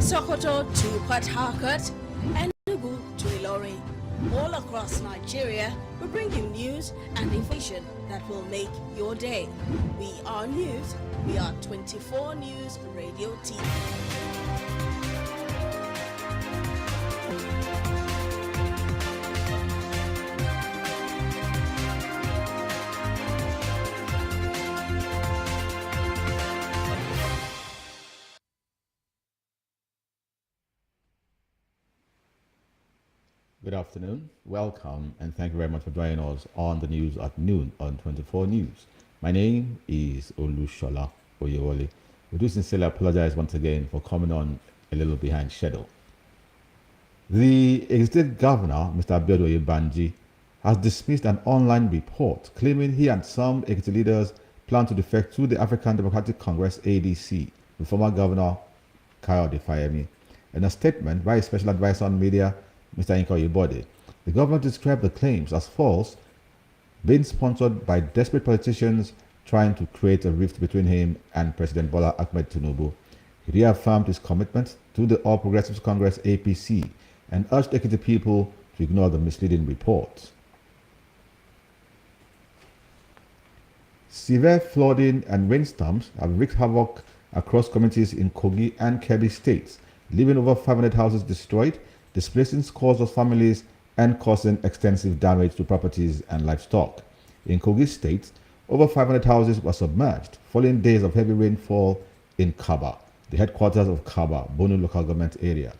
Sokoto to Port Harcourt, and Enugu to Ilorin. All across Nigeria, we bring you news and information that will make your day. We are news. We are 24 News Radio TV. Good afternoon, welcome, and thank you very much for joining us on the news at noon on 24 News. My name is Olushola Oyewole. We do sincerely apologize once again for coming on a little behind schedule. The executive governor, Mr. Abiodun Oyebanji, has dismissed an online report claiming he and some executive leaders plan to defect to the African Democratic Congress ADC with former governor Kayode Fayemi. In a statement by a special advisor on media, Mr. Yinka Oyebode, the government described the claims as false, being sponsored by desperate politicians trying to create a rift between him and President Bola Ahmed Tinubu. He reaffirmed his commitment to the All Progressives Congress APC and urged Ekiti people to ignore the misleading reports. Severe flooding and rainstorms have wreaked havoc across communities in Kogi and Kebbi states, leaving over 500 houses destroyed, displacing scores of families and causing extensive damage to properties and livestock. In Kogi State, over 500 houses were submerged following days of heavy rainfall in Kaba, the headquarters of Kaba, Bono local government area.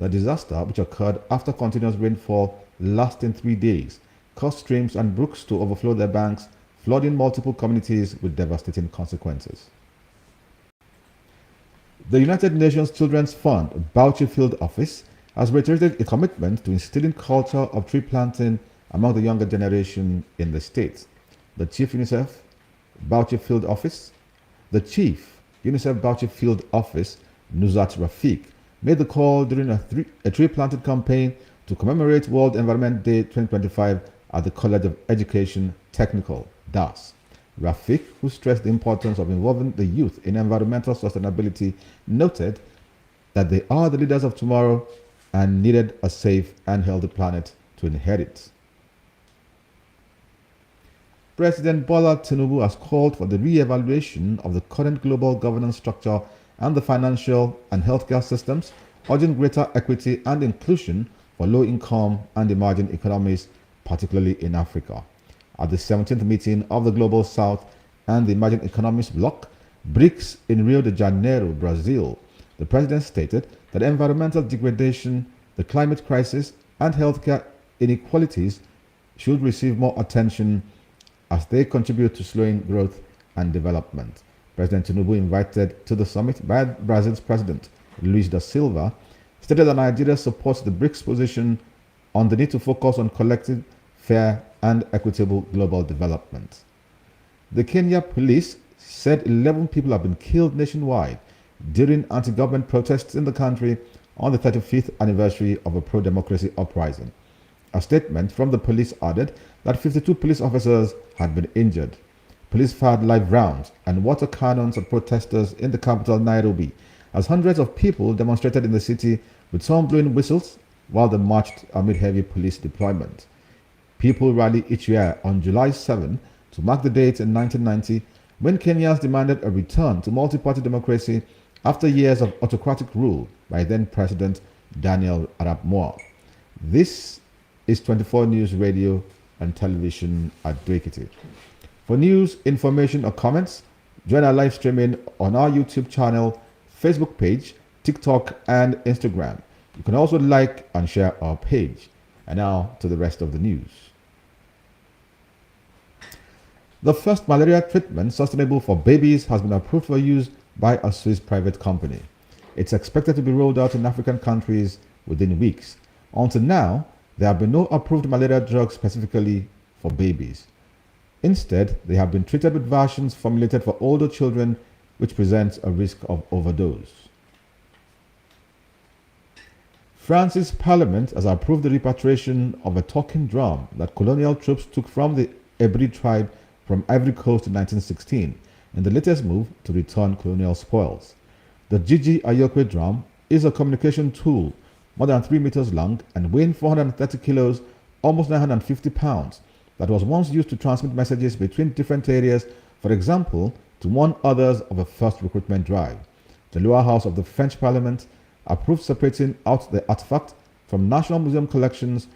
The disaster, which occurred after continuous rainfall lasting 3 days, caused streams and brooks to overflow their banks, flooding multiple communities with devastating consequences. The United Nations Children's Fund Bauchi Field Office has reiterated a commitment to instilling culture of tree planting among the younger generation in the state. The Chief UNICEF Bauchi Field Office, Nuzat Rafiq, made the call during a tree planting campaign to commemorate World Environment Day 2025 at the College of Education Technical, DAS. Rafiq, who stressed the importance of involving the youth in environmental sustainability, noted that they are the leaders of tomorrow and needed a safe and healthy planet to inherit. President Bola Tinubu has called for the re-evaluation of the current global governance structure and the financial and healthcare systems, urging greater equity and inclusion for low-income and emerging economies, particularly in Africa. At the 17th meeting of the Global South and the Emerging Economies Bloc, BRICS in Rio de Janeiro, Brazil, the president stated that environmental degradation, the climate crisis, and healthcare inequalities should receive more attention as they contribute to slowing growth and development. President Tinubu, invited to the summit by Brazil's president, Luiz da Silva, stated that Nigeria supports the BRICS position on the need to focus on collective, fair, and equitable global development. The Kenya police said 11 people have been killed nationwide during anti-government protests in the country on the 35th anniversary of a pro-democracy uprising. A statement from the police added that 52 police officers had been injured. Police fired live rounds and water cannons at protesters in the capital, Nairobi, as hundreds of people demonstrated in the city, with some blowing whistles while they marched amid heavy police deployment. People rally each year on July 7 to mark the date in 1990 when Kenyans demanded a return to multi-party democracy after years of autocratic rule by then-President Daniel Arap Moi. This is 24 News Radio and Television at Ekiti. For news, information, or comments, join our live streaming on our YouTube channel, Facebook page, TikTok, and Instagram. You can also like and share our page. And now to the rest of the news. The first malaria treatment sustainable for babies has been approved for use by a Swiss private company. It's expected to be rolled out in African countries within weeks. Until now, there have been no approved malaria drugs specifically for babies. Instead, they have been treated with versions formulated for older children, which presents a risk of overdose. France's parliament has approved the repatriation of a talking drum that colonial troops took from the Ebri tribe from Ivory Coast in 1916, in the latest move to return colonial spoils. The Gigi Ayokwe drum is a communication tool more than 3 meters long and weighing 430 kilos, almost 950 pounds, that was once used to transmit messages between different areas, for example, to warn others of a first recruitment drive. The lower house of the French Parliament approved separating out the artifact from National Museum collections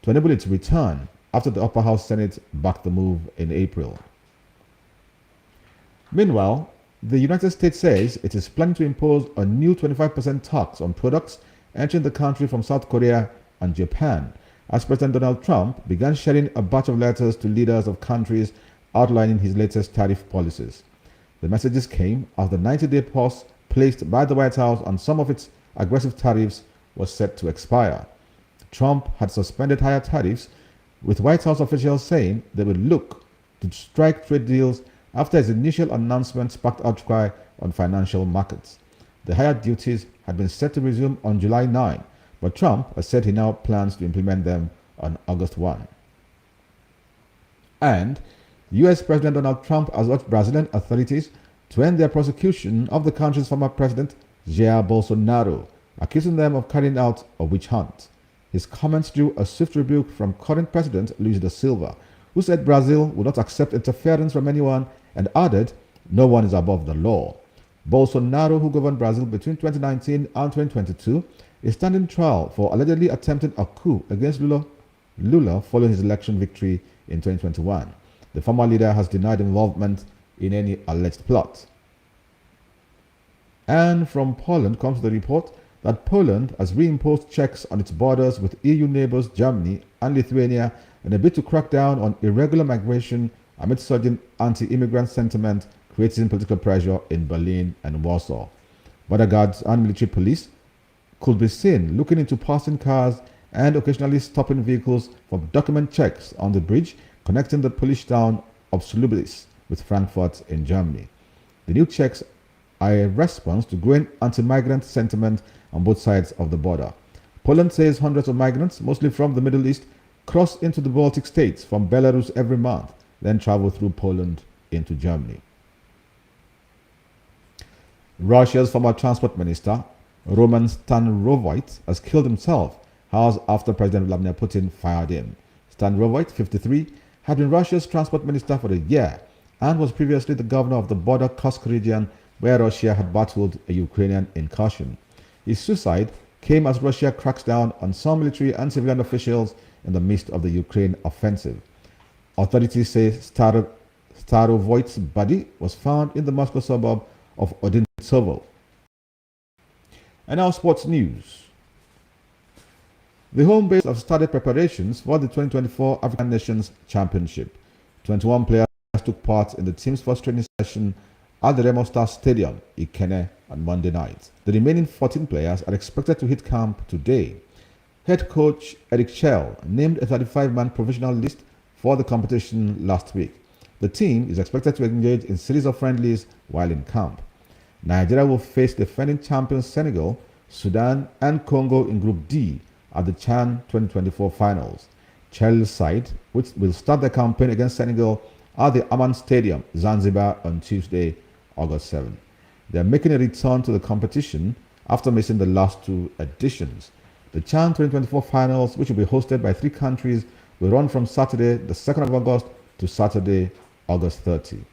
to enable it to return after the upper house Senate backed the move in April. Meanwhile, the United States says it is planning to impose a new 25% tax on products entering the country from South Korea and Japan, as President Donald Trump began sharing a batch of letters to leaders of countries outlining his latest tariff policies. The messages came as the 90-day pause placed by the White House on some of its aggressive tariffs was set to expire. Trump had suspended higher tariffs, with White House officials saying they would look to strike trade deals after his initial announcement sparked outcry on financial markets. The higher duties had been set to resume on July 9, but Trump has said he now plans to implement them on August 1. And US President Donald Trump has urged Brazilian authorities to end their prosecution of the country's former president, Jair Bolsonaro, accusing them of carrying out a witch hunt. His comments drew a swift rebuke from current President Luiz da Silva, who said Brazil would not accept interference from anyone and added, "No one is above the law." Bolsonaro, who governed Brazil between 2019 and 2022, is standing trial for allegedly attempting a coup against Lula following his election victory in 2021. The former leader has denied involvement in any alleged plot. And from Poland comes the report that Poland has reimposed checks on its borders with EU neighbors Germany and Lithuania in a bid to crack down on irregular migration amid surging anti-immigrant sentiment creating political pressure in Berlin and Warsaw. Border guards and military police could be seen looking into passing cars and occasionally stopping vehicles for document checks on the bridge connecting the Polish town of Słubice with Frankfurt in Germany. The new checks are a response to growing anti-migrant sentiment on both sides of the border. Poland says hundreds of migrants, mostly from the Middle East, cross into the Baltic states from Belarus every month, then travel through Poland into Germany. Russia's former transport minister, Roman Starovoyt, has killed himself hours after President Vladimir Putin fired him. Starovoyt, 53, had been Russia's transport minister for a year and was previously the governor of the border Kursk region where Russia had battled a Ukrainian incursion. His suicide came as Russia cracks down on some military and civilian officials in the midst of the Ukraine offensive. Authorities say Starovoyt's body was found in the Moscow suburb of Odintsovo. And now sports news. The home base have started preparations for the 2024 African Nations Championship. 21 players took part in the team's first training session at the Remo Star Stadium, Ikenne, on Monday night. The remaining 14 players are expected to hit camp today. Head coach Eric Chell named a 35-man provisional list for the competition last week. The team is expected to engage in a series of friendlies while in camp. Nigeria will face defending champions Senegal, Sudan, and Congo in Group D at the CHAN 2024 finals. Chell's side, which will start their campaign against Senegal at the Aman Stadium, Zanzibar, on Tuesday, August 7. They are making a return to the competition after missing the last two editions. The CHAN 2024 finals, which will be hosted by 3 countries, will run from Saturday, the 2nd of August, to Saturday, August 30.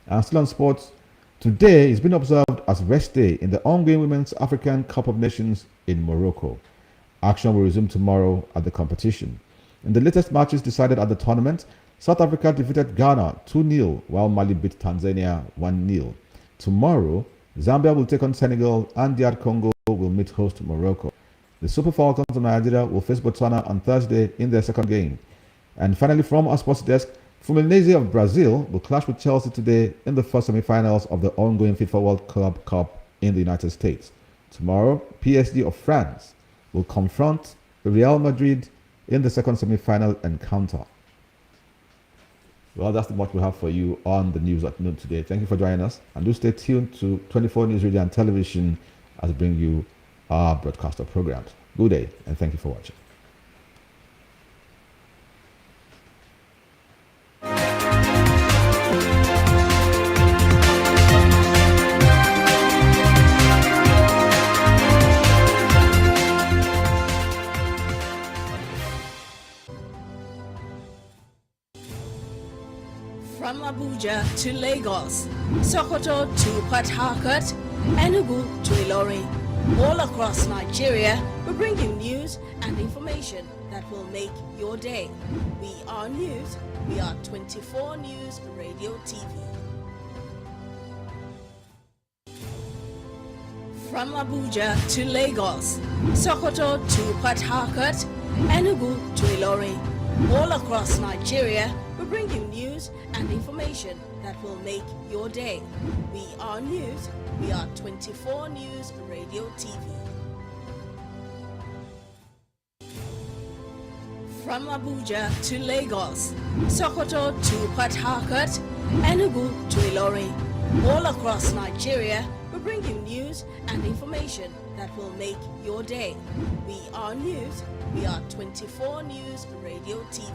And still on sports, today is being observed as rest day in the ongoing Women's African Cup of Nations in Morocco. Action will resume tomorrow at the competition. In the latest matches decided at the tournament, South Africa defeated Ghana 2-0 while Mali beat Tanzania 1-0. Tomorrow, Zambia will take on Senegal and DR Congo will meet host Morocco. The Super Falcons of Nigeria will face Botswana on Thursday in their second game. And finally, from our sports desk, Fluminense of Brazil will clash with Chelsea today in the first semi-finals of the ongoing FIFA World Club Cup in the United States. Tomorrow, PSG of France will confront Real Madrid in the second semi-final encounter. Well, that's what we have for you on the news at noon today. Thank you for joining us, and do stay tuned to 24 News Radio and Television as we bring you our broadcaster programs. Good day, and thank you for watching. Abuja to Lagos, Sokoto to Port Harcourt, Enugu to Ilorin. All across Nigeria, we bring you news and information that will make your day. We are news. We are 24 News Radio TV. From Abuja to Lagos, Sokoto to Port Harcourt, Enugu to Ilorin. All across Nigeria, we bring you news and information that will make your day. We are news. We are 24 News Radio TV. From Abuja to Lagos, Sokoto to Port Harcourt, Enugu to Ilorin. All across Nigeria, we bring you news and information that will make your day. We are news. We are 24 News Radio TV.